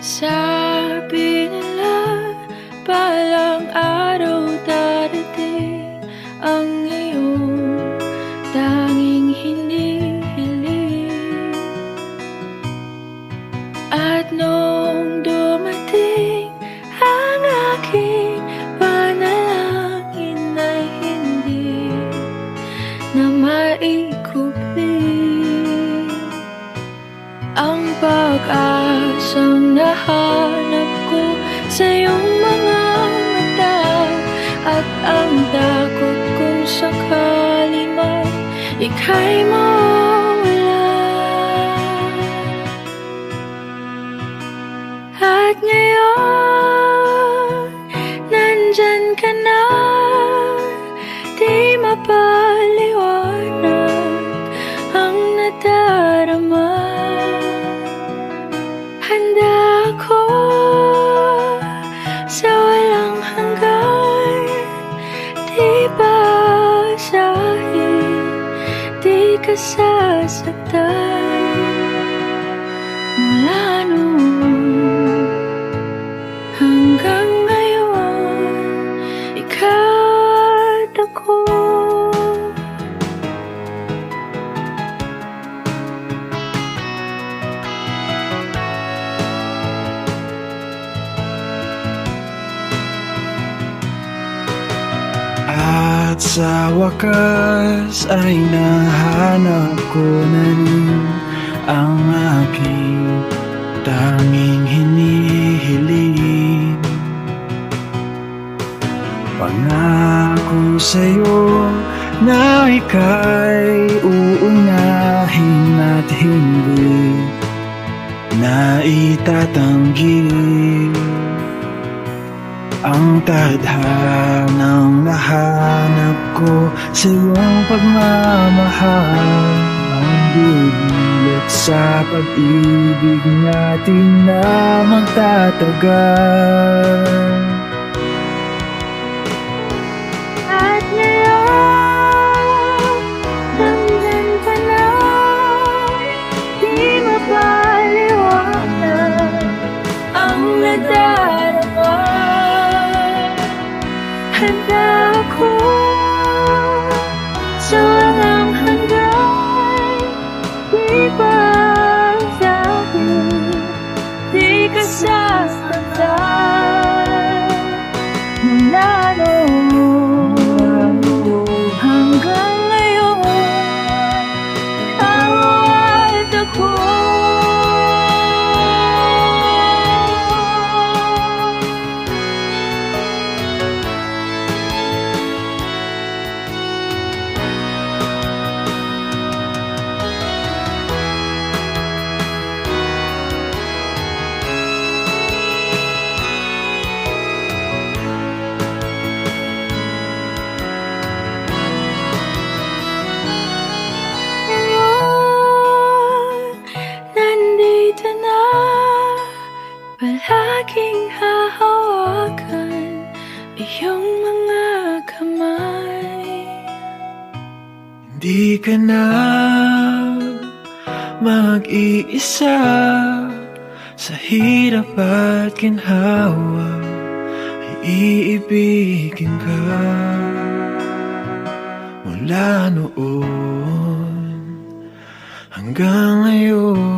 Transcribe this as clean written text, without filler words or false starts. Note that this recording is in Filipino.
Sabi nila, balang araw darating ang iyong tanging hinihiling. At nung dumating ang aking panalangin ay hindi na maikubli ang pag-asang nahanap ko sa iyong mga mata, at ang takot kung sakali man ika'y mawala. At ngayon, nandyan ka na, di mapaliwanag ang nadarama. Handa ako sa walang hanggan, di basahin, di ka sasaktan. Mula noon hanggang ngayon, ika't ako. At sa wakas ay nahanap ko na rin ang aking tanging hinihiling. Pangako sa'yo na ika'y uunahin at hindi na itatanggi ang tadhanang nahanap ko sa iyong pagmamahal. Ang bubulat sa pag-ibig natin na magtatagal. At ngayon, nandyan ka na, di mapaliwanag ang nadarama. Handa ako sa walang hanggan, di basahin, di ka sasaktan. Mula noon hanggang ngayon, awat ako. Palaging hahawakan iyong mga kamay. Hindi ka na mag-iisa sa hirap at ginhawa, ay iibigin ka. Mula noon hanggang ngayon,